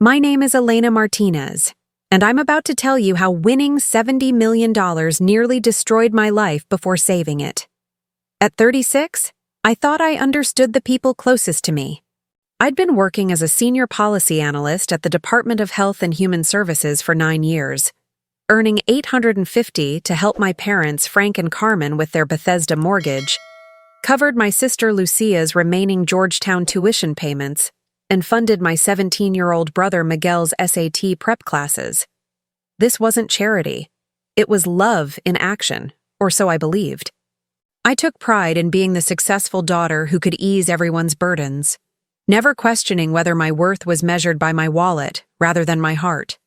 My name is Elena Martinez, and I'm about to tell you how winning $70 million nearly destroyed my life before saving it. At 36, I thought I understood the people closest to me. I'd been working as a senior policy analyst at the Department of Health and Human Services for 9 years, earning $850 to help my parents Frank and Carmen with their Bethesda mortgage, covered my sister Lucia's remaining Georgetown tuition payments, and funded my 17-year-old brother Miguel's SAT prep classes. This wasn't charity. It was love in action, or so I believed. I took pride in being the successful daughter who could ease everyone's burdens, never questioning whether my worth was measured by my wallet rather than my heart.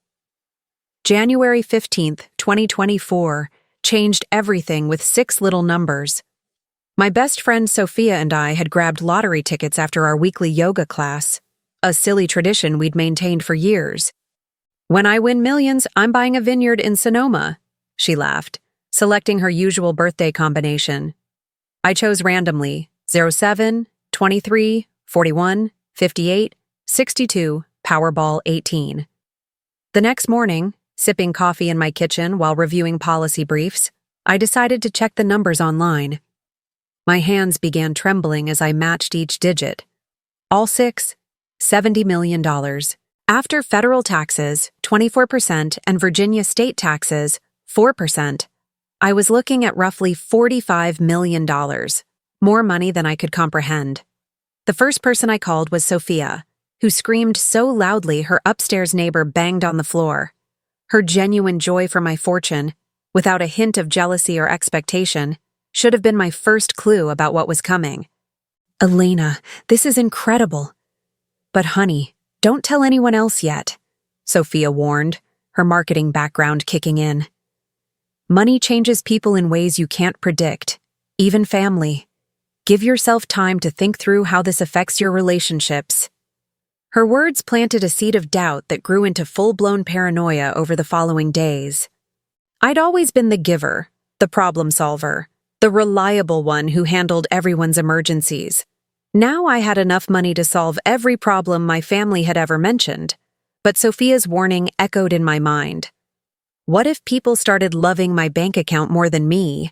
January 15th, 2024, changed everything with 6 little numbers. My best friend Sophia and I had grabbed lottery tickets after our weekly yoga class, a silly tradition we'd maintained for years. "When I win millions, I'm buying a vineyard in Sonoma," she laughed, selecting her usual birthday combination. I chose randomly 07, 23, 41, 58, 62, Powerball 18. The next morning, sipping coffee in my kitchen while reviewing policy briefs, I decided to check the numbers online. My hands began trembling as I matched each digit. All 6, $70 million. After federal taxes, 24%, and Virginia state taxes, 4%, I was looking at roughly $45 million, more money than I could comprehend. The first person I called was Sophia, who screamed so loudly her upstairs neighbor banged on the floor. Her genuine joy for my fortune, without a hint of jealousy or expectation, should have been my first clue about what was coming. "Elena, this is incredible." "But honey, don't tell anyone else yet," Sophia warned, her marketing background kicking in. "Money changes people in ways you can't predict, even family. Give yourself time to think through how this affects your relationships." Her words planted a seed of doubt that grew into full-blown paranoia over the following days. I'd always been the giver, the problem solver, the reliable one who handled everyone's emergencies. Now I had enough money to solve every problem my family had ever mentioned, but Sophia's warning echoed in my mind. What if people started loving my bank account more than me?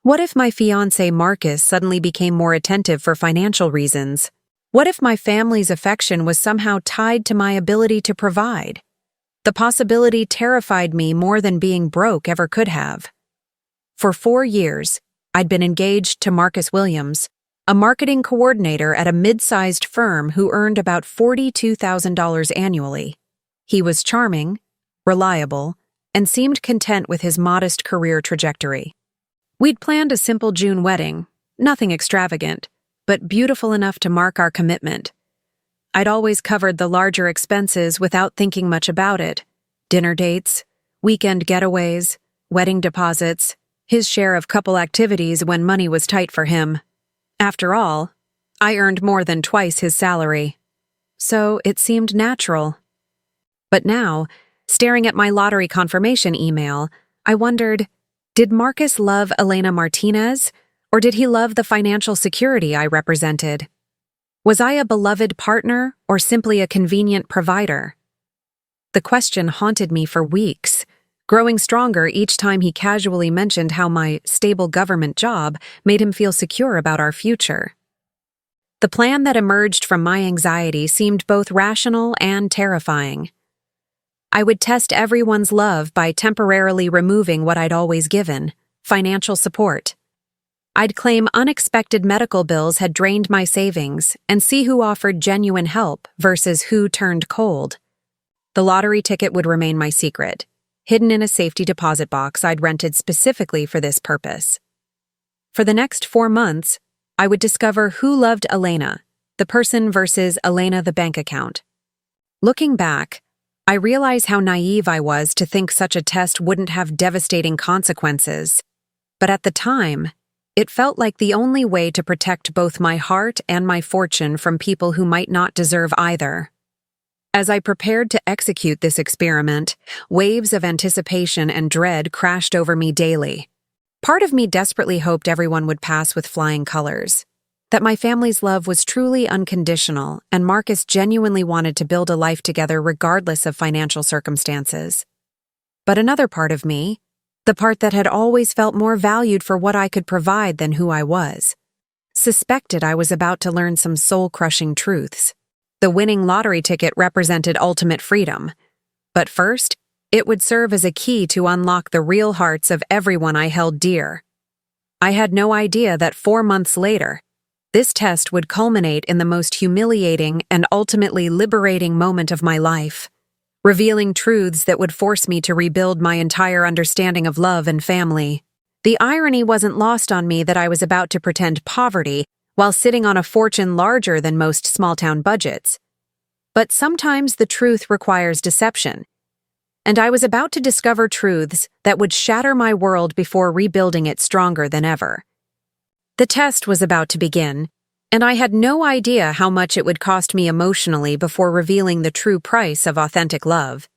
What if my fiancé Marcus suddenly became more attentive for financial reasons? What if my family's affection was somehow tied to my ability to provide? The possibility terrified me more than being broke ever could have. For 4 years, I'd been engaged to Marcus Williams, a marketing coordinator at a mid-sized firm who earned about $42,000 annually. He was charming, reliable, and seemed content with his modest career trajectory. We'd planned a simple June wedding, nothing extravagant, but beautiful enough to mark our commitment. I'd always covered the larger expenses without thinking much about it: dinner dates, weekend getaways, wedding deposits, his share of couple activities when money was tight for him. After all, I earned more than twice his salary, so it seemed natural. But now, staring at my lottery confirmation email, I wondered, did Marcus love Elena Martinez, or did he love the financial security I represented? Was I a beloved partner, or simply a convenient provider? The question haunted me for weeks, growing stronger each time he casually mentioned how my stable government job made him feel secure about our future. The plan that emerged from my anxiety seemed both rational and terrifying. I would test everyone's love by temporarily removing what I'd always given: financial support. I'd claim unexpected medical bills had drained my savings and see who offered genuine help versus who turned cold. The lottery ticket would remain my secret, hidden in a safety deposit box I'd rented specifically for this purpose. For the next 4 months, I would discover who loved Elena, the person versus Elena the bank account. Looking back, I realize how naive I was to think such a test wouldn't have devastating consequences. But at the time, it felt like the only way to protect both my heart and my fortune from people who might not deserve either. As I prepared to execute this experiment, waves of anticipation and dread crashed over me daily. Part of me desperately hoped everyone would pass with flying colors, that my family's love was truly unconditional and Marcus genuinely wanted to build a life together regardless of financial circumstances. But another part of me, the part that had always felt more valued for what I could provide than who I was, suspected I was about to learn some soul-crushing truths. The winning lottery ticket represented ultimate freedom. But first, it would serve as a key to unlock the real hearts of everyone I held dear. I had no idea that 4 months later, this test would culminate in the most humiliating and ultimately liberating moment of my life, revealing truths that would force me to rebuild my entire understanding of love and family. The irony wasn't lost on me that I was about to pretend poverty while sitting on a fortune larger than most small-town budgets. But sometimes the truth requires deception, and I was about to discover truths that would shatter my world before rebuilding it stronger than ever. The test was about to begin, and I had no idea how much it would cost me emotionally before revealing the true price of authentic love.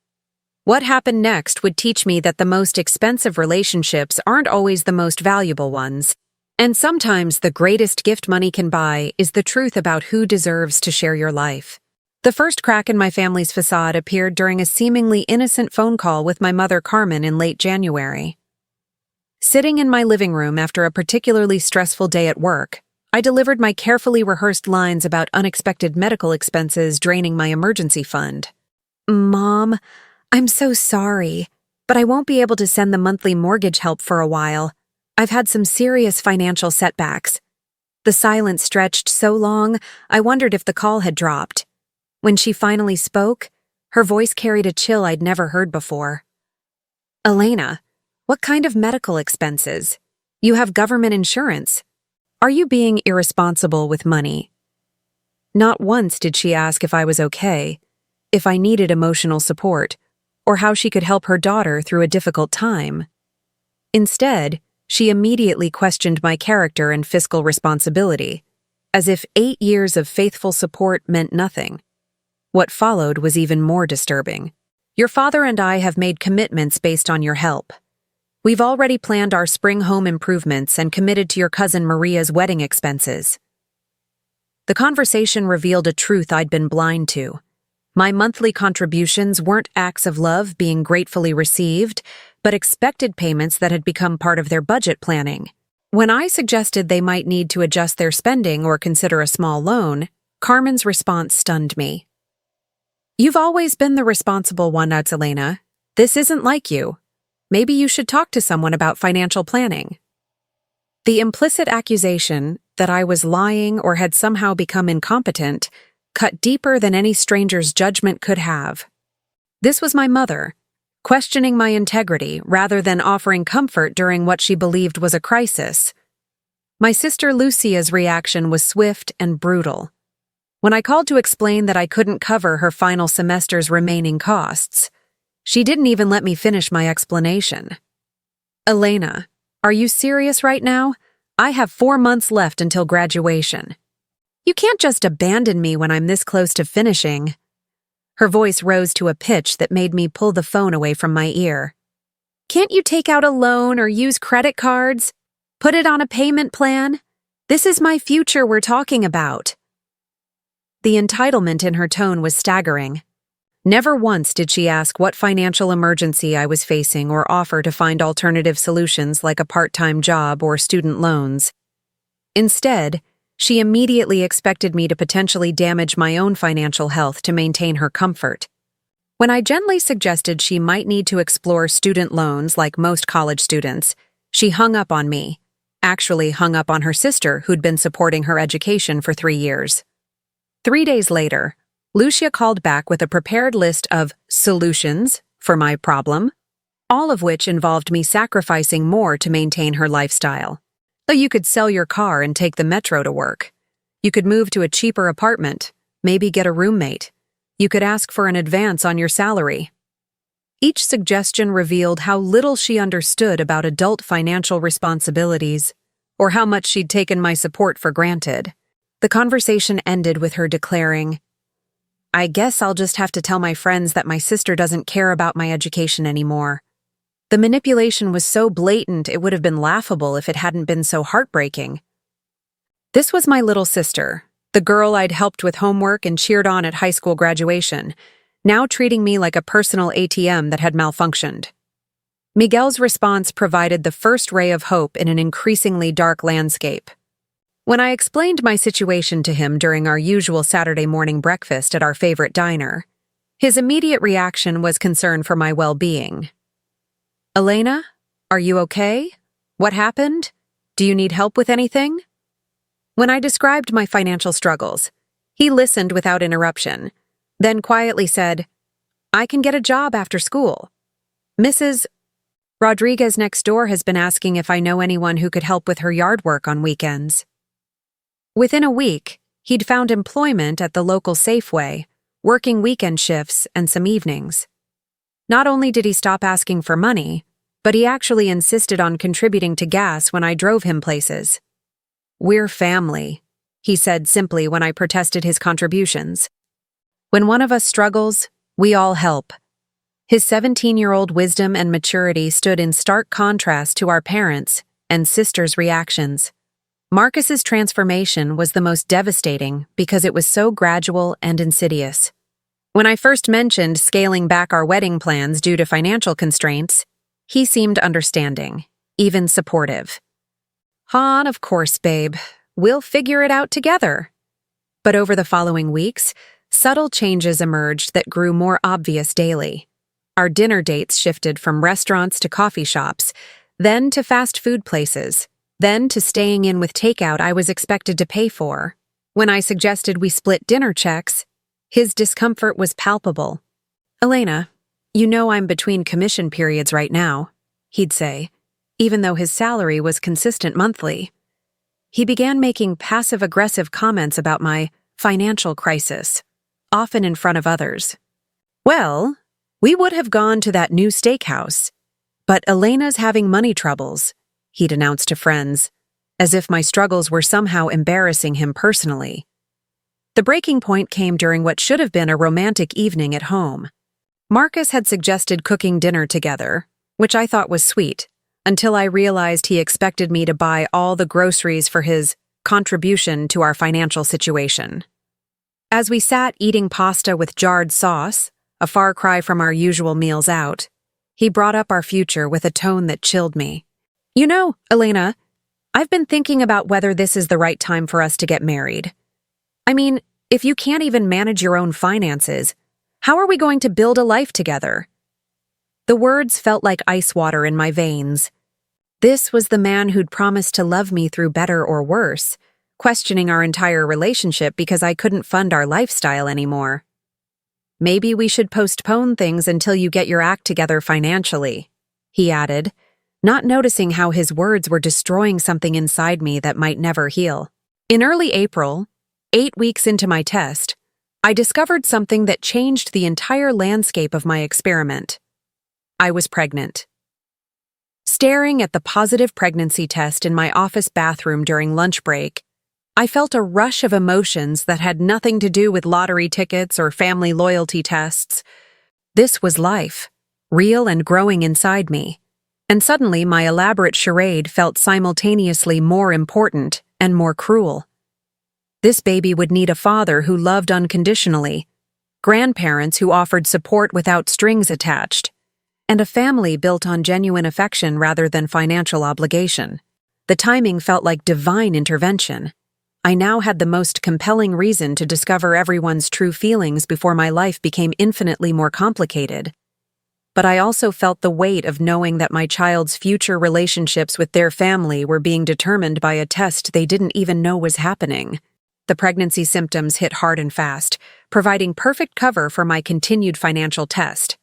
What happened next would teach me that the most expensive relationships aren't always the most valuable ones, and sometimes the greatest gift money can buy is the truth about who deserves to share your life. The first crack in my family's facade appeared during a seemingly innocent phone call with my mother Carmen in late January. Sitting in my living room after a particularly stressful day at work, I delivered my carefully rehearsed lines about unexpected medical expenses draining my emergency fund. "Mom, I'm so sorry, but I won't be able to send the monthly mortgage help for a while. I've had some serious financial setbacks." The silence stretched so long, I wondered if the call had dropped. When she finally spoke, her voice carried a chill I'd never heard before. "Elena, what kind of medical expenses? You have government insurance. Are you being irresponsible with money?" Not once did she ask if I was okay, if I needed emotional support, or how she could help her daughter through a difficult time. Instead, she immediately questioned my character and fiscal responsibility, as if 8 years of faithful support meant nothing. What followed was even more disturbing. "Your father and I have made commitments based on your help. We've already planned our spring home improvements and committed to your cousin Maria's wedding expenses." The conversation revealed a truth I'd been blind to. My monthly contributions weren't acts of love being gratefully received, but expected payments that had become part of their budget planning. When I suggested they might need to adjust their spending or consider a small loan, Carmen's response stunned me. "You've always been the responsible one, Elena. This isn't like you. Maybe you should talk to someone about financial planning." The implicit accusation that I was lying or had somehow become incompetent cut deeper than any stranger's judgment could have. This was my mother, questioning my integrity rather than offering comfort during what she believed was a crisis. My sister Lucia's reaction was swift and brutal. When I called to explain that I couldn't cover her final semester's remaining costs, she didn't even let me finish my explanation. "Elena, are you serious right now? I have 4 months left until graduation. You can't just abandon me when I'm this close to finishing." Her voice rose to a pitch that made me pull the phone away from my ear. "Can't you take out a loan or use credit cards? Put it on a payment plan? This is my future we're talking about." The entitlement in her tone was staggering. Never once did she ask what financial emergency I was facing or offer to find alternative solutions like a part-time job or student loans. Instead, she immediately expected me to potentially damage my own financial health to maintain her comfort. When I gently suggested she might need to explore student loans like most college students, she hung up on me, actually hung up on her sister who'd been supporting her education for 3 years. 3 days later, Lucia called back with a prepared list of solutions for my problem, all of which involved me sacrificing more to maintain her lifestyle. So you could sell your car and take the metro to work. You could move to a cheaper apartment, maybe get a roommate. You could ask for an advance on your salary. Each suggestion revealed how little she understood about adult financial responsibilities, or how much she'd taken my support for granted. The conversation ended with her declaring, "I guess I'll just have to tell my friends that my sister doesn't care about my education anymore." The manipulation was so blatant it would have been laughable if it hadn't been so heartbreaking. This was my little sister, the girl I'd helped with homework and cheered on at high school graduation, now treating me like a personal ATM that had malfunctioned. Miguel's response provided the first ray of hope in an increasingly dark landscape. When I explained my situation to him during our usual Saturday morning breakfast at our favorite diner, his immediate reaction was concern for my well-being. "Elena, are you okay? What happened? Do you need help with anything?" When I described my financial struggles, he listened without interruption, then quietly said, "I can get a job after school. Mrs. Rodriguez next door has been asking if I know anyone who could help with her yard work on weekends." Within a week, he'd found employment at the local Safeway, working weekend shifts and some evenings. Not only did he stop asking for money, but he actually insisted on contributing to gas when I drove him places. "We're family," he said simply when I protested his contributions. "When one of us struggles, we all help." His 17-year-old wisdom and maturity stood in stark contrast to our parents' and sister's reactions. Marcus's transformation was the most devastating because it was so gradual and insidious. When I first mentioned scaling back our wedding plans due to financial constraints, he seemed understanding, even supportive. "Han, of course, babe. We'll figure it out together." But over the following weeks, subtle changes emerged that grew more obvious daily. Our dinner dates shifted from restaurants to coffee shops, then to fast food places, then to staying in with takeout I was expected to pay for. When I suggested we split dinner checks, his discomfort was palpable. "Elena, you know I'm between commission periods right now," he'd say, even though his salary was consistent monthly. He began making passive-aggressive comments about my financial crisis, often in front of others. "Well, we would have gone to that new steakhouse, but Elena's having money troubles," he'd announced to friends, as if my struggles were somehow embarrassing him personally. The breaking point came during what should have been a romantic evening at home. Marcus had suggested cooking dinner together, which I thought was sweet, until I realized he expected me to buy all the groceries for his contribution to our financial situation. As we sat eating pasta with jarred sauce, a far cry from our usual meals out, he brought up our future with a tone that chilled me. "You know, Elena, I've been thinking about whether this is the right time for us to get married. I mean, if you can't even manage your own finances, how are we going to build a life together?" The words felt like ice water in my veins. This was the man who'd promised to love me through better or worse, questioning our entire relationship because I couldn't fund our lifestyle anymore. "Maybe we should postpone things until you get your act together financially," he added, not noticing how his words were destroying something inside me that might never heal. In early April, 8 weeks into my test, I discovered something that changed the entire landscape of my experiment. I was pregnant. Staring at the positive pregnancy test in my office bathroom during lunch break, I felt a rush of emotions that had nothing to do with lottery tickets or family loyalty tests. This was life, real and growing inside me, and suddenly my elaborate charade felt simultaneously more important and more cruel. This baby would need a father who loved unconditionally, grandparents who offered support without strings attached, and a family built on genuine affection rather than financial obligation. The timing felt like divine intervention. I now had the most compelling reason to discover everyone's true feelings before my life became infinitely more complicated. But I also felt the weight of knowing that my child's future relationships with their family were being determined by a test they didn't even know was happening. The pregnancy symptoms hit hard and fast, providing perfect cover for my continued financial test.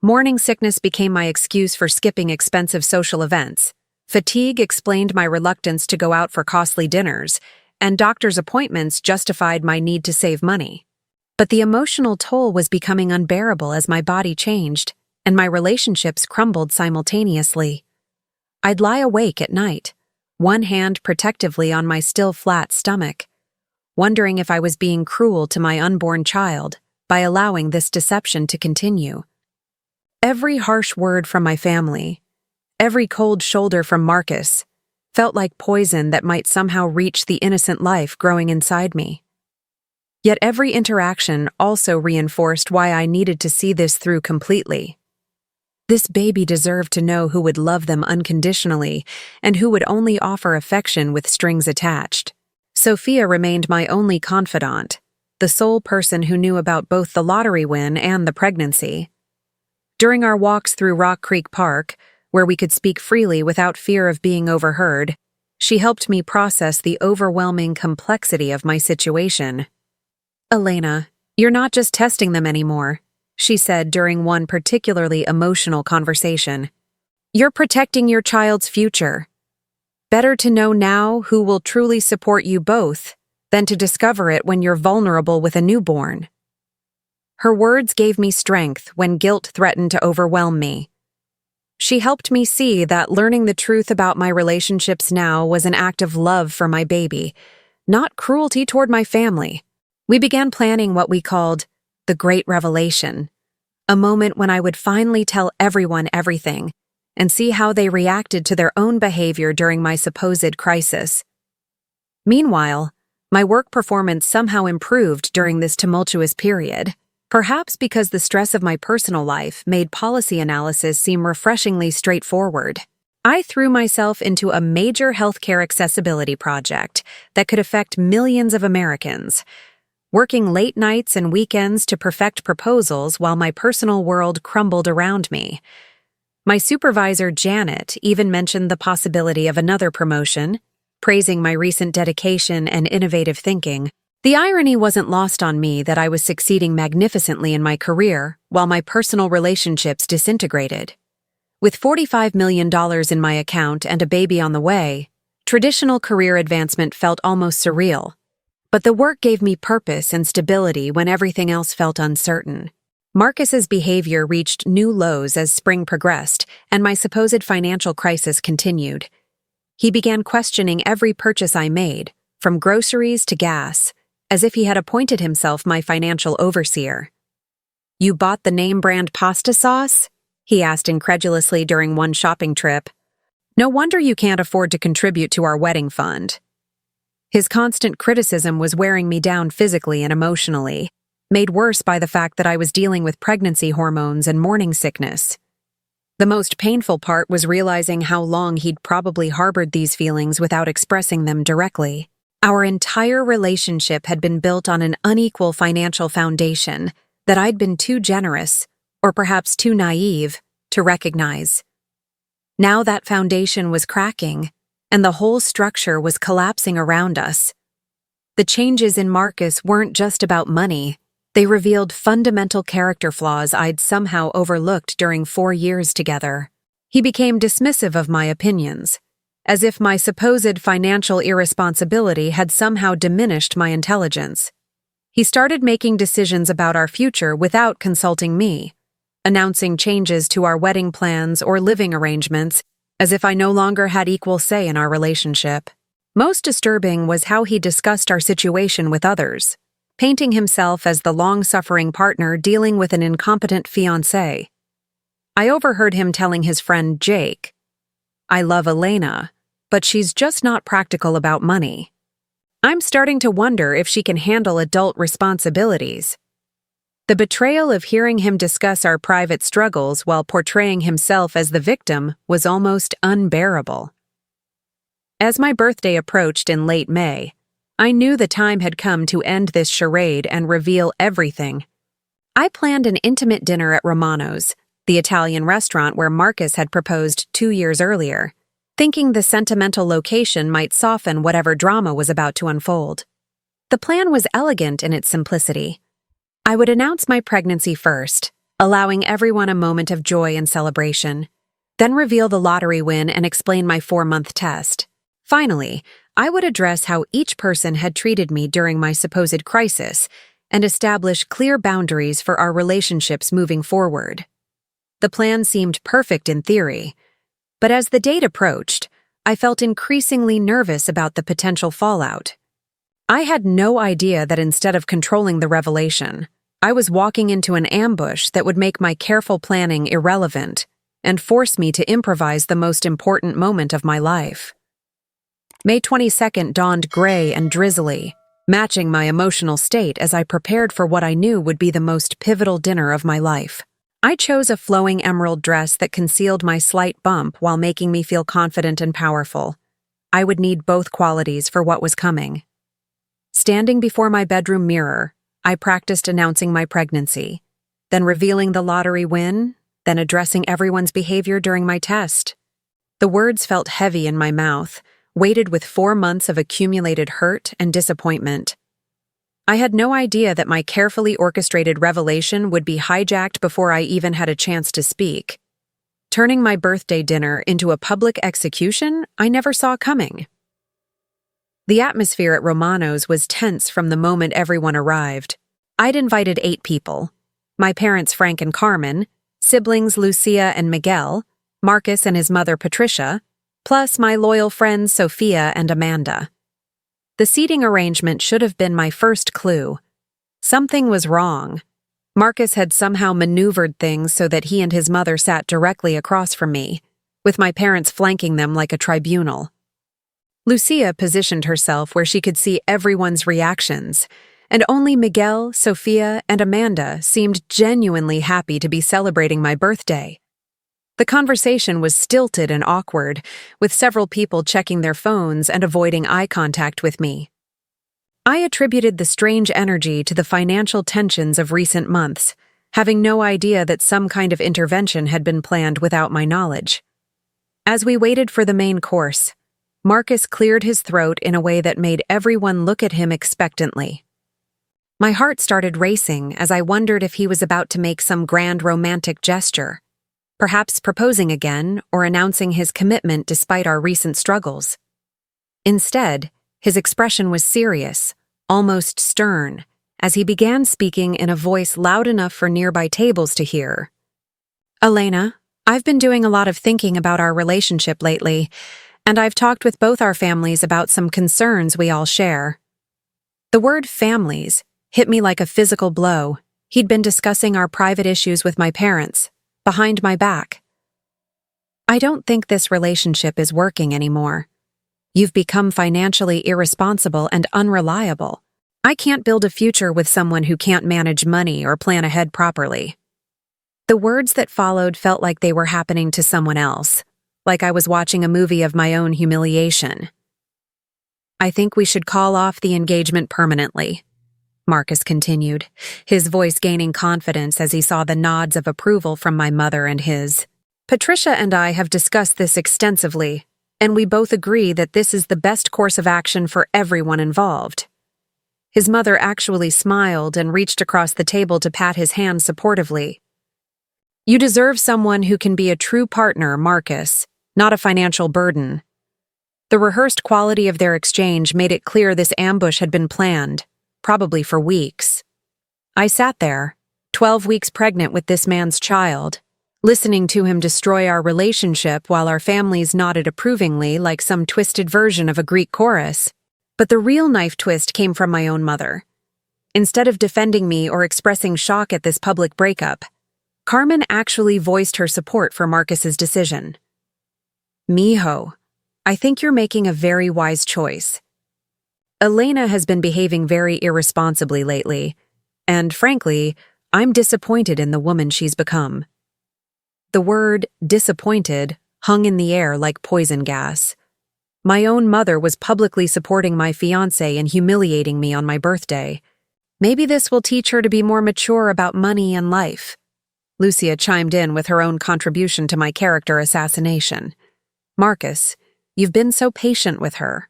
Morning sickness became my excuse for skipping expensive social events. Fatigue explained my reluctance to go out for costly dinners, and doctor's appointments justified my need to save money. But the emotional toll was becoming unbearable as my body changed, and my relationships crumbled simultaneously. I'd lie awake at night, one hand protectively on my still flat stomach, wondering if I was being cruel to my unborn child by allowing this deception to continue. Every harsh word from my family, every cold shoulder from Marcus, felt like poison that might somehow reach the innocent life growing inside me. Yet every interaction also reinforced why I needed to see this through completely. This baby deserved to know who would love them unconditionally and who would only offer affection with strings attached. Sophia remained my only confidant, the sole person who knew about both the lottery win and the pregnancy. During our walks through Rock Creek Park, where we could speak freely without fear of being overheard, she helped me process the overwhelming complexity of my situation. "Elena, you're not just testing them anymore," she said during one particularly emotional conversation. "You're protecting your child's future. Better to know now who will truly support you both than to discover it when you're vulnerable with a newborn." Her words gave me strength when guilt threatened to overwhelm me. She helped me see that learning the truth about my relationships now was an act of love for my baby, not cruelty toward my family. We began planning what we called the Great Revelation, a moment when I would finally tell everyone everything and see how they reacted to their own behavior during my supposed crisis. Meanwhile, my work performance somehow improved during this tumultuous period, perhaps because the stress of my personal life made policy analysis seem refreshingly straightforward. I threw myself into a major healthcare accessibility project that could affect millions of Americans, working late nights and weekends to perfect proposals while my personal world crumbled around me. My supervisor, Janet, even mentioned the possibility of another promotion, praising my recent dedication and innovative thinking. The irony wasn't lost on me that I was succeeding magnificently in my career while my personal relationships disintegrated. With $45 million in my account and a baby on the way, traditional career advancement felt almost surreal. But the work gave me purpose and stability when everything else felt uncertain. Marcus's behavior reached new lows as spring progressed, and my supposed financial crisis continued. He began questioning every purchase I made, from groceries to gas, as if he had appointed himself my financial overseer. "You bought the name-brand pasta sauce?" he asked incredulously during one shopping trip. "No wonder you can't afford to contribute to our wedding fund." His constant criticism was wearing me down physically and emotionally, made worse by the fact that I was dealing with pregnancy hormones and morning sickness. The most painful part was realizing how long he'd probably harbored these feelings without expressing them directly. Our entire relationship had been built on an unequal financial foundation that I'd been too generous, or perhaps too naive, to recognize. Now that foundation was cracking, and the whole structure was collapsing around us. The changes in Marcus weren't just about money. They revealed fundamental character flaws I'd somehow overlooked during 4 years together. He became dismissive of my opinions, as if my supposed financial irresponsibility had somehow diminished my intelligence. He started making decisions about our future without consulting me, announcing changes to our wedding plans or living arrangements, as if I no longer had equal say in our relationship. Most disturbing was how he discussed our situation with others, painting himself as the long-suffering partner dealing with an incompetent fiancé. I overheard him telling his friend Jake, "I love Elena, but she's just not practical about money. I'm starting to wonder if she can handle adult responsibilities." The betrayal of hearing him discuss our private struggles while portraying himself as the victim was almost unbearable. As my birthday approached in late May, I knew the time had come to end this charade and reveal everything. I planned an intimate dinner at Romano's, the Italian restaurant where Marcus had proposed 2 years earlier, thinking the sentimental location might soften whatever drama was about to unfold. The plan was elegant in its simplicity. I would announce my pregnancy first, allowing everyone a moment of joy and celebration, then reveal the lottery win and explain my 4-month test. Finally, I would address how each person had treated me during my supposed crisis and establish clear boundaries for our relationships moving forward. The plan seemed perfect in theory, but as the date approached, I felt increasingly nervous about the potential fallout. I had no idea that instead of controlling the revelation, I was walking into an ambush that would make my careful planning irrelevant and force me to improvise the most important moment of my life. May 22nd dawned gray and drizzly, matching my emotional state as I prepared for what I knew would be the most pivotal dinner of my life. I chose a flowing emerald dress that concealed my slight bump while making me feel confident and powerful. I would need both qualities for what was coming. Standing before my bedroom mirror, I practiced announcing my pregnancy, then revealing the lottery win, then addressing everyone's behavior during my test. The words felt heavy in my mouth, weighted with 4 months of accumulated hurt and disappointment. I had no idea that my carefully orchestrated revelation would be hijacked before I even had a chance to speak. Turning my birthday dinner into a public execution, I never saw coming. The atmosphere at Romano's was tense from the moment everyone arrived. I'd invited 8 people: my parents Frank and Carmen, siblings Lucia and Miguel, Marcus and his mother Patricia, plus my loyal friends Sophia and Amanda. The seating arrangement should have been my first clue. Something was wrong. Marcus had somehow maneuvered things so that he and his mother sat directly across from me, with my parents flanking them like a tribunal. Lucia positioned herself where she could see everyone's reactions, and only Miguel, Sophia, and Amanda seemed genuinely happy to be celebrating my birthday. The conversation was stilted and awkward, with several people checking their phones and avoiding eye contact with me. I attributed the strange energy to the financial tensions of recent months, having no idea that some kind of intervention had been planned without my knowledge. As we waited for the main course, Marcus cleared his throat in a way that made everyone look at him expectantly. My heart started racing as I wondered if he was about to make some grand romantic gesture, perhaps proposing again or announcing his commitment despite our recent struggles. Instead, his expression was serious, almost stern, as he began speaking in a voice loud enough for nearby tables to hear. "Elena, I've been doing a lot of thinking about our relationship lately, and I've talked with both our families about some concerns we all share." The word families hit me like a physical blow. He'd been discussing our private issues with my parents, behind my back. "I don't think this relationship is working anymore. You've become financially irresponsible and unreliable. I can't build a future with someone who can't manage money or plan ahead properly." The words that followed felt like they were happening to someone else, like I was watching a movie of my own humiliation. "I think we should call off the engagement permanently," Marcus continued, his voice gaining confidence as he saw the nods of approval from my mother and his. "Patricia and I have discussed this extensively, and we both agree that this is the best course of action for everyone involved." His mother actually smiled and reached across the table to pat his hand supportively. "You deserve someone who can be a true partner, Marcus, not a financial burden." The rehearsed quality of their exchange made it clear this ambush had been planned, probably for weeks. I sat there, 12 weeks pregnant with this man's child, listening to him destroy our relationship while our families nodded approvingly like some twisted version of a Greek chorus. But the real knife twist came from my own mother. Instead of defending me or expressing shock at this public breakup, Carmen actually voiced her support for Marcus's decision. "Mijo, I think you're making a very wise choice. Elena has been behaving very irresponsibly lately, and frankly, I'm disappointed in the woman she's become." The word disappointed hung in the air like poison gas. My own mother was publicly supporting my fiancé and humiliating me on my birthday. Maybe this will teach her to be more mature about money and life. Lucia chimed in with her own contribution to my character assassination. "Marcus, you've been so patient with her.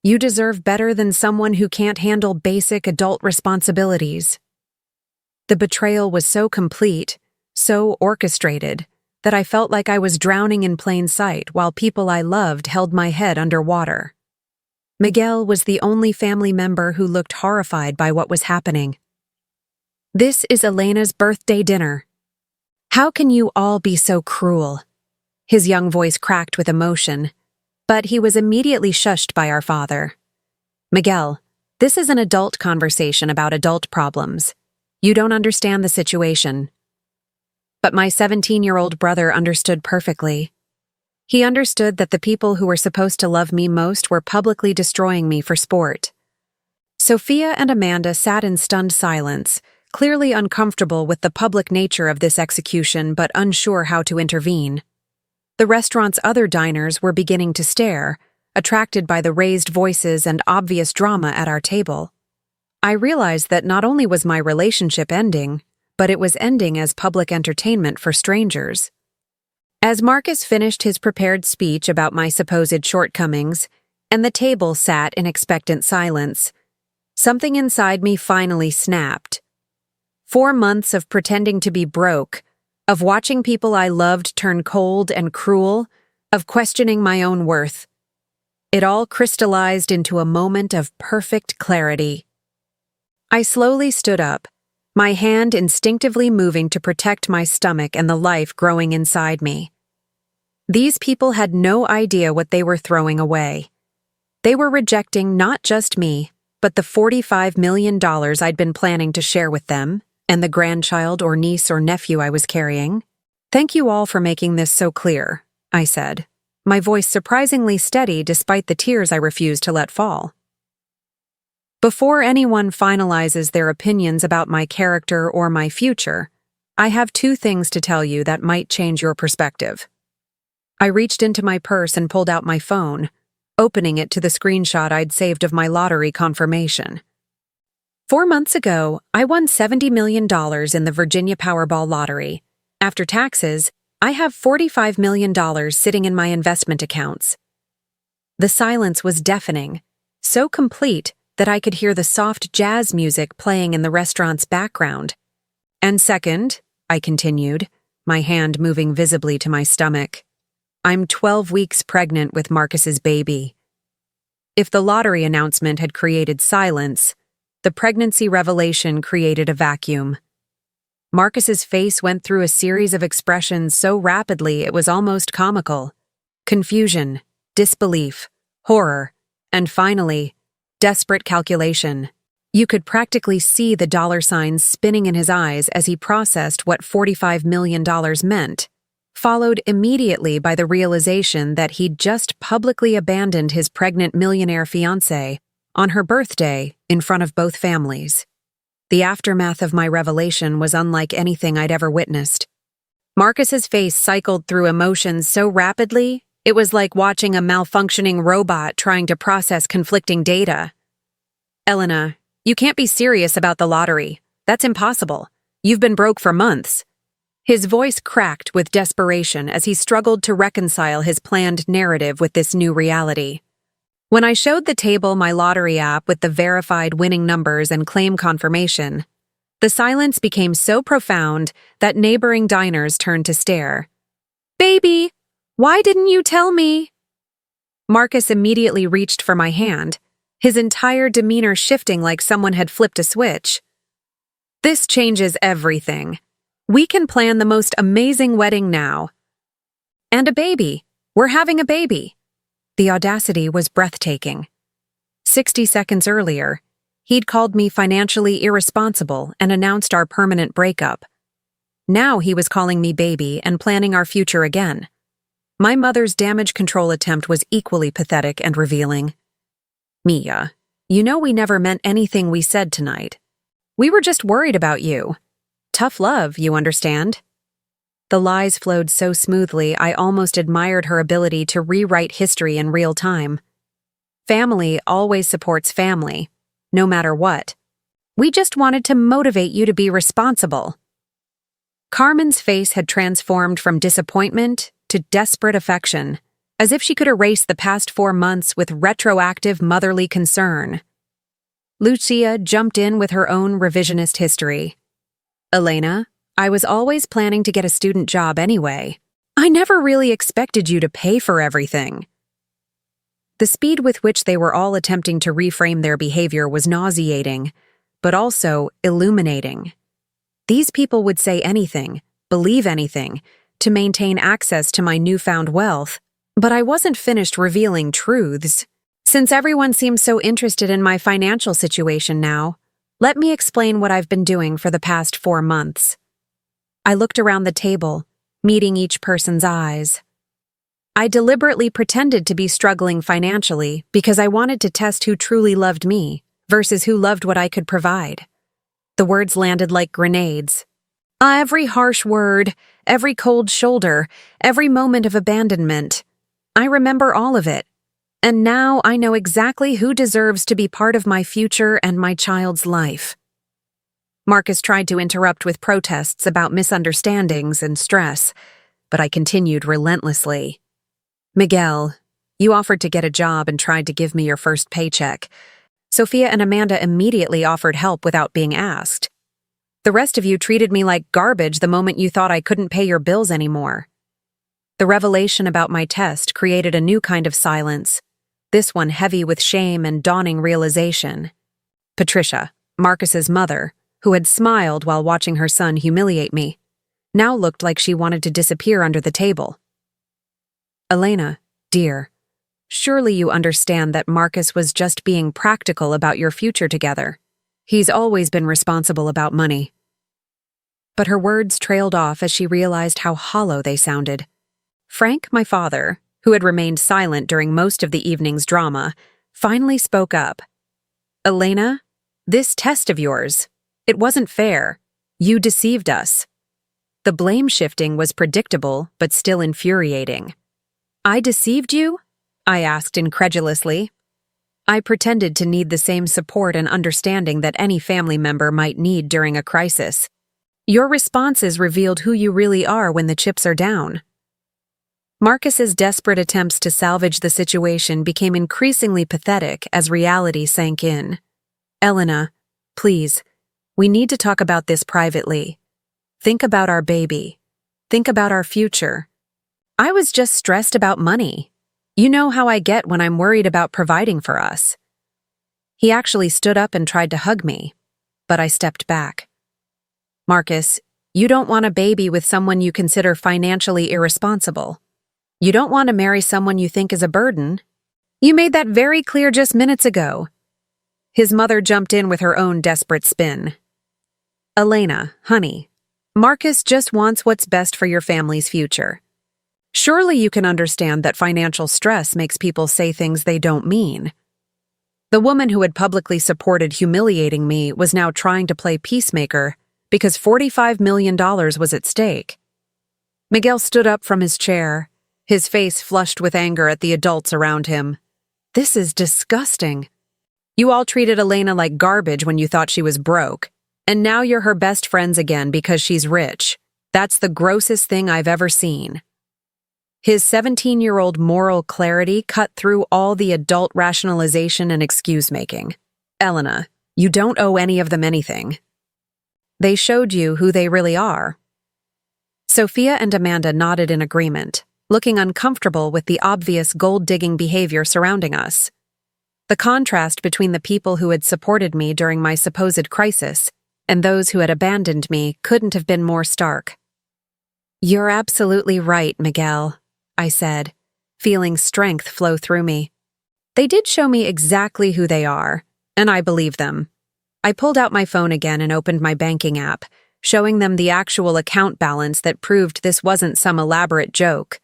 You deserve better than someone who can't handle basic adult responsibilities." The betrayal was so complete, so orchestrated, that I felt like I was drowning in plain sight while people I loved held my head underwater. Miguel was the only family member who looked horrified by what was happening. "This is Elena's birthday dinner. How can you all be so cruel?" His young voice cracked with emotion, but he was immediately shushed by our father. "Miguel, this is an adult conversation about adult problems. You don't understand the situation." But my 17-year-old brother understood perfectly. He understood that the people who were supposed to love me most were publicly destroying me for sport. Sophia and Amanda sat in stunned silence, clearly uncomfortable with the public nature of this execution but unsure how to intervene. The restaurant's other diners were beginning to stare, attracted by the raised voices and obvious drama at our table. I realized that not only was my relationship ending, but it was ending as public entertainment for strangers. As Marcus finished his prepared speech about my supposed shortcomings, and the table sat in expectant silence, something inside me finally snapped. 4 months of pretending to be broke, of watching people I loved turn cold and cruel, of questioning my own worth. It all crystallized into a moment of perfect clarity. I slowly stood up, my hand instinctively moving to protect my stomach and the life growing inside me. These people had no idea what they were throwing away. They were rejecting not just me, but the $45 million I'd been planning to share with them, and the grandchild or niece or nephew I was carrying. "Thank you all for making this so clear," I said, my voice surprisingly steady despite the tears I refused to let fall. "Before anyone finalizes their opinions about my character or my future, I have 2 things to tell you that might change your perspective." I reached into my purse and pulled out my phone, opening it to the screenshot I'd saved of my lottery confirmation. 4 months ago, I won $70 million in the Virginia Powerball lottery. After taxes, I have $45 million sitting in my investment accounts. The silence was deafening, so complete that I could hear the soft jazz music playing in the restaurant's background. "And second," I continued, my hand moving visibly to my stomach, "I'm 12 weeks pregnant with Marcus's baby." If the lottery announcement had created silence, the pregnancy revelation created a vacuum. Marcus's face went through a series of expressions so rapidly it was almost comical. Confusion, disbelief, horror, and finally, desperate calculation. You could practically see the dollar signs spinning in his eyes as he processed what $45 million meant, followed immediately by the realization that he'd just publicly abandoned his pregnant millionaire fiancé on her birthday in front of both families. The aftermath of my revelation was unlike anything I'd ever witnessed. Marcus's face cycled through emotions so rapidly, it was like watching a malfunctioning robot trying to process conflicting data. "Elena, you can't be serious about the lottery. That's impossible. You've been broke for months." His voice cracked with desperation as he struggled to reconcile his planned narrative with this new reality. When I showed the table my lottery app with the verified winning numbers and claim confirmation, the silence became so profound that neighboring diners turned to stare. "Baby, why didn't you tell me?" Marcus immediately reached for my hand, his entire demeanor shifting like someone had flipped a switch. "This changes everything. We can plan the most amazing wedding now. And a baby. We're having a baby." The audacity was breathtaking. 60 seconds earlier, he'd called me financially irresponsible and announced our permanent breakup. Now he was calling me baby and planning our future again. My mother's damage control attempt was equally pathetic and revealing. "Mia, you know we never meant anything we said tonight. We were just worried about you. Tough love, you understand?" The lies flowed so smoothly I almost admired her ability to rewrite history in real time. Family always supports family, no matter what. We just wanted to motivate you to be responsible. Carmen's face had transformed from disappointment to desperate affection, as if she could erase the past 4 months with retroactive motherly concern. Lucia jumped in with her own revisionist history. "Elena, I was always planning to get a student job anyway. I never really expected you to pay for everything." The speed with which they were all attempting to reframe their behavior was nauseating, but also illuminating. These people would say anything, believe anything, to maintain access to my newfound wealth, but I wasn't finished revealing truths. Since everyone seems so interested in my financial situation now, let me explain what I've been doing for the past 4 months. I looked around the table, meeting each person's eyes. I deliberately pretended to be struggling financially because I wanted to test who truly loved me versus who loved what I could provide. The words landed like grenades. Every harsh word, every cold shoulder, every moment of abandonment. I remember all of it. And now I know exactly who deserves to be part of my future and my child's life. Marcus tried to interrupt with protests about misunderstandings and stress, but I continued relentlessly. Miguel, you offered to get a job and tried to give me your first paycheck. Sophia and Amanda immediately offered help without being asked. The rest of you treated me like garbage the moment you thought I couldn't pay your bills anymore. The revelation about my test created a new kind of silence, this one heavy with shame and dawning realization. Patricia, Marcus's mother, who had smiled while watching her son humiliate me, now looked like she wanted to disappear under the table. Elena, dear, surely you understand that Marcus was just being practical about your future together. He's always been responsible about money. But her words trailed off as she realized how hollow they sounded. Frank, my father, who had remained silent during most of the evening's drama, finally spoke up. Elena, this test of yours, it wasn't fair. You deceived us. The blame shifting was predictable, but still infuriating. I deceived you? I asked incredulously. I pretended to need the same support and understanding that any family member might need during a crisis. Your responses revealed who you really are when the chips are down. Marcus's desperate attempts to salvage the situation became increasingly pathetic as reality sank in. Elena, please, we need to talk about this privately. Think about our baby. Think about our future. I was just stressed about money. You know how I get when I'm worried about providing for us. He actually stood up and tried to hug me, but I stepped back. Marcus, you don't want a baby with someone you consider financially irresponsible. You don't want to marry someone you think is a burden. You made that very clear just minutes ago. His mother jumped in with her own desperate spin. Elena, honey, Marcus just wants what's best for your family's future. Surely you can understand that financial stress makes people say things they don't mean. The woman who had publicly supported humiliating me was now trying to play peacemaker because $45 million was at stake. Miguel stood up from his chair, his face flushed with anger at the adults around him. This is disgusting. You all treated Elena like garbage when you thought she was broke, and now you're her best friends again because she's rich. That's the grossest thing I've ever seen. His 17-year-old moral clarity cut through all the adult rationalization and excuse-making. Elena, you don't owe any of them anything. They showed you who they really are. Sophia and Amanda nodded in agreement, looking uncomfortable with the obvious gold-digging behavior surrounding us. The contrast between the people who had supported me during my supposed crisis and those who had abandoned me couldn't have been more stark. You're absolutely right, Miguel, I said, feeling strength flow through me. They did show me exactly who they are, and I believe them. I pulled out my phone again and opened my banking app, showing them the actual account balance that proved this wasn't some elaborate joke.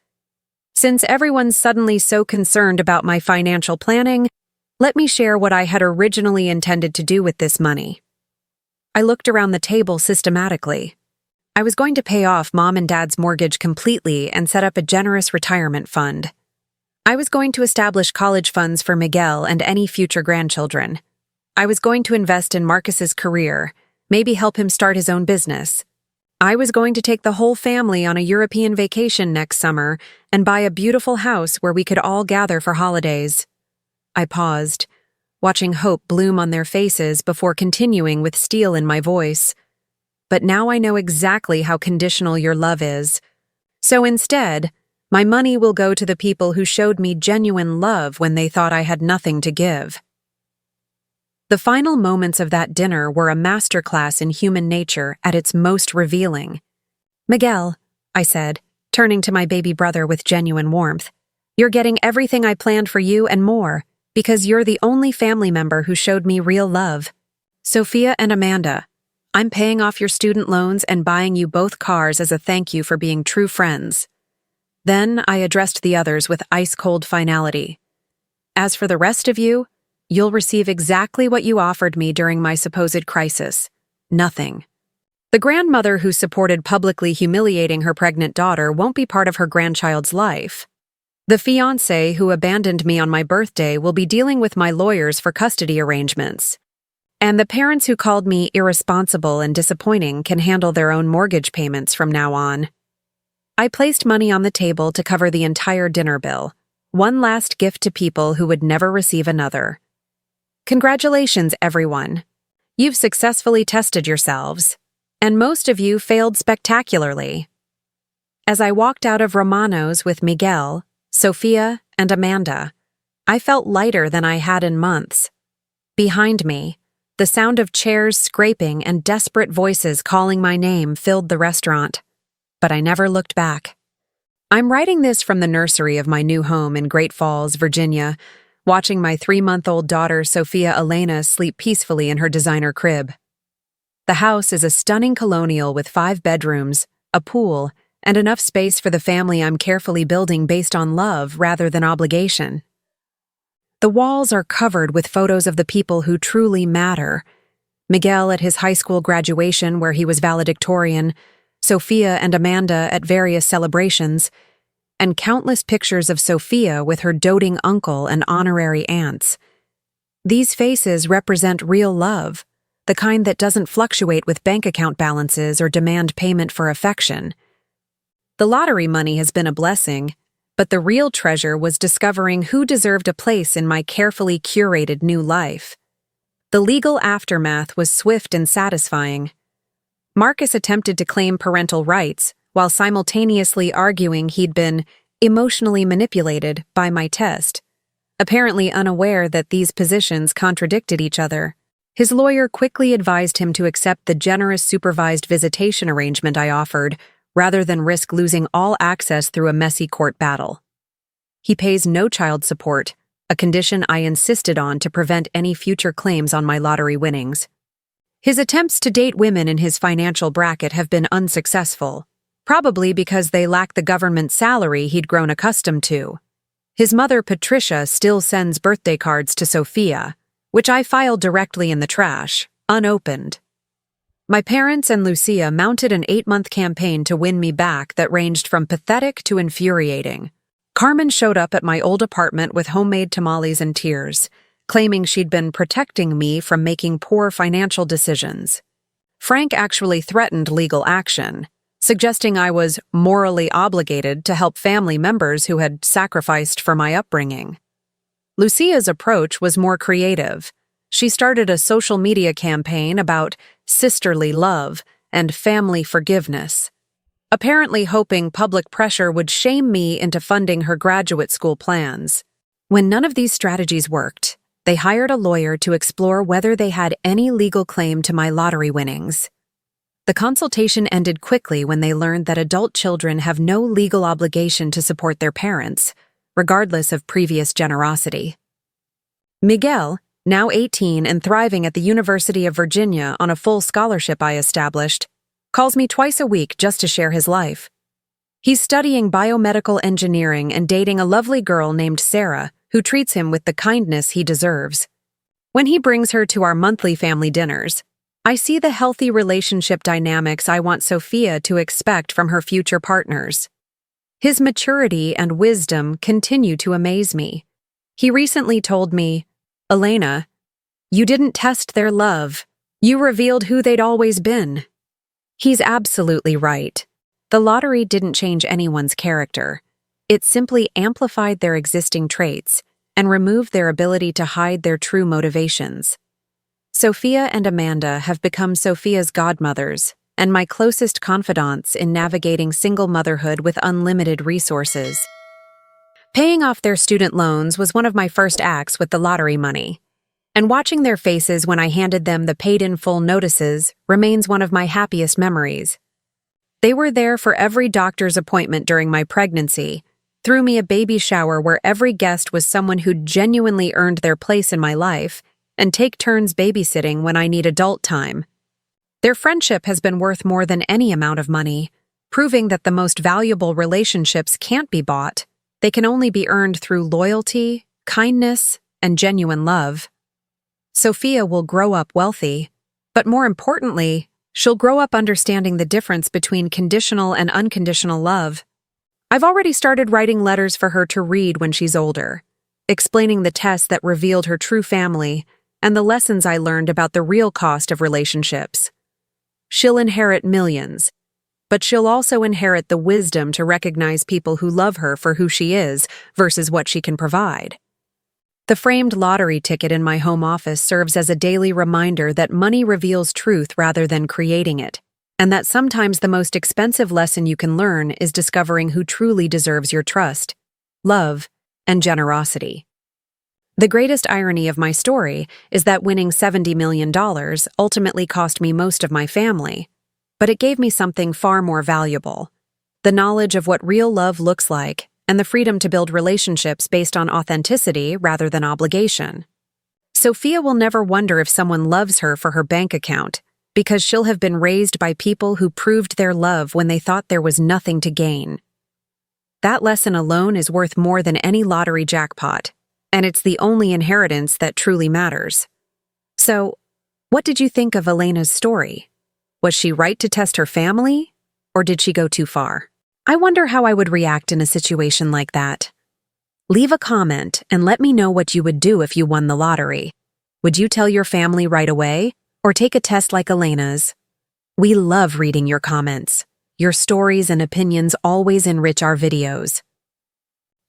Since everyone's suddenly so concerned about my financial planning, let me share what I had originally intended to do with this money. I looked around the table systematically. I was going to pay off Mom and Dad's mortgage completely and set up a generous retirement fund. I was going to establish college funds for Miguel and any future grandchildren. I was going to invest in Marcus's career, maybe help him start his own business. I was going to take the whole family on a European vacation next summer and buy a beautiful house where we could all gather for holidays. I paused, watching hope bloom on their faces before continuing with steel in my voice. But now I know exactly how conditional your love is. So instead, my money will go to the people who showed me genuine love when they thought I had nothing to give. The final moments of that dinner were a masterclass in human nature at its most revealing. Miguel, I said, turning to my baby brother with genuine warmth, you're getting everything I planned for you and more, because you're the only family member who showed me real love. Sophia and Amanda, I'm paying off your student loans and buying you both cars as a thank you for being true friends. Then I addressed the others with ice-cold finality. As for the rest of you, you'll receive exactly what you offered me during my supposed crisis. Nothing. The grandmother who supported publicly humiliating her pregnant daughter won't be part of her grandchild's life. The fiancé who abandoned me on my birthday will be dealing with my lawyers for custody arrangements. And the parents who called me irresponsible and disappointing can handle their own mortgage payments from now on. I placed money on the table to cover the entire dinner bill, one last gift to people who would never receive another. Congratulations, everyone. You've successfully tested yourselves, and most of you failed spectacularly. As I walked out of Romano's with Miguel, Sophia, and Amanda, I felt lighter than I had in months. Behind me, the sound of chairs scraping and desperate voices calling my name filled the restaurant, but I never looked back. I'm writing this from the nursery of my new home in Great Falls, Virginia, watching my 3-month-old daughter Sophia Elena sleep peacefully in her designer crib. The house is a stunning colonial with 5 bedrooms, a pool, and enough space for the family I'm carefully building based on love rather than obligation. The walls are covered with photos of the people who truly matter. Miguel at his high school graduation where he was valedictorian, Sophia and Amanda at various celebrations, and countless pictures of Sophia with her doting uncle and honorary aunts. These faces represent real love, the kind that doesn't fluctuate with bank account balances or demand payment for affection. The lottery money has been a blessing, but the real treasure was discovering who deserved a place in my carefully curated new life. The legal aftermath was swift and satisfying. Marcus attempted to claim parental rights while simultaneously arguing he'd been emotionally manipulated by my test, apparently unaware that these positions contradicted each other. His lawyer quickly advised him to accept the generous supervised visitation arrangement I offered, rather than risk losing all access through a messy court battle. He pays no child support, a condition I insisted on to prevent any future claims on my lottery winnings. His attempts to date women in his financial bracket have been unsuccessful, probably because they lack the government salary he'd grown accustomed to. His mother, Patricia, still sends birthday cards to Sophia, which I filed directly in the trash, unopened. My parents and Lucia mounted an 8-month campaign to win me back that ranged from pathetic to infuriating. Carmen showed up at my old apartment with homemade tamales and tears, claiming she'd been protecting me from making poor financial decisions. Frank actually threatened legal action, suggesting I was morally obligated to help family members who had sacrificed for my upbringing. Lucia's approach was more creative. She started a social media campaign about sisterly love and family forgiveness, apparently hoping public pressure would shame me into funding her graduate school plans. When none of these strategies worked, they hired a lawyer to explore whether they had any legal claim to my lottery winnings. The consultation ended quickly when they learned that adult children have no legal obligation to support their parents, regardless of previous generosity. Miguel, now 18 and thriving at the University of Virginia on a full scholarship I established, calls me twice a week just to share his life. He's studying biomedical engineering and dating a lovely girl named Sarah, who treats him with the kindness he deserves. When he brings her to our monthly family dinners, I see the healthy relationship dynamics I want Sophia to expect from her future partners. His maturity and wisdom continue to amaze me. He recently told me, "Elena, you didn't test their love. You revealed who they'd always been." He's absolutely right. The lottery didn't change anyone's character. It simply amplified their existing traits and removed their ability to hide their true motivations. Sophia and Amanda have become Sophia's godmothers and my closest confidants in navigating single motherhood with unlimited resources. Paying off their student loans was one of my first acts with the lottery money, and watching their faces when I handed them the paid-in-full notices remains one of my happiest memories. They were there for every doctor's appointment during my pregnancy, threw me a baby shower where every guest was someone who genuinely earned their place in my life, and take turns babysitting when I need adult time. Their friendship has been worth more than any amount of money. proving that the most valuable relationships can't be bought. They can only be earned through loyalty, kindness, and genuine love. Sophia will grow up wealthy, but more importantly, she'll grow up understanding the difference between conditional and unconditional love. I've already started writing letters for her to read when she's older, explaining the tests that revealed her true family and the lessons I learned about the real cost of relationships. She'll inherit millions, but she'll also inherit the wisdom to recognize people who love her for who she is versus what she can provide. The framed lottery ticket in my home office serves as a daily reminder that money reveals truth rather than creating it, and that sometimes the most expensive lesson you can learn is discovering who truly deserves your trust, love, and generosity. The greatest irony of my story is that winning $70 million ultimately cost me most of my family, but it gave me something far more valuable: the knowledge of what real love looks like and the freedom to build relationships based on authenticity rather than obligation. Sophia will never wonder if someone loves her for her bank account, because she'll have been raised by people who proved their love when they thought there was nothing to gain. That lesson alone is worth more than any lottery jackpot, and it's the only inheritance that truly matters. So, what did you think of Elena's story? Was she right to test her family, or did she go too far? I wonder how I would react in a situation like that. Leave a comment and let me know what you would do if you won the lottery. Would you tell your family right away, or take a test like Elena's? We love reading your comments. Your stories and opinions always enrich our videos.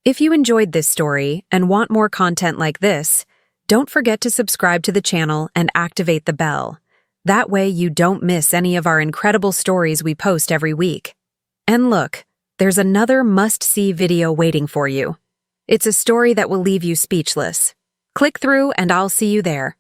If you enjoyed this story and want more content like this, don't forget to subscribe to the channel and activate the bell. That way you don't miss any of our incredible stories we post every week. And look, there's another must-see video waiting for you. It's a story that will leave you speechless. Click through and I'll see you there.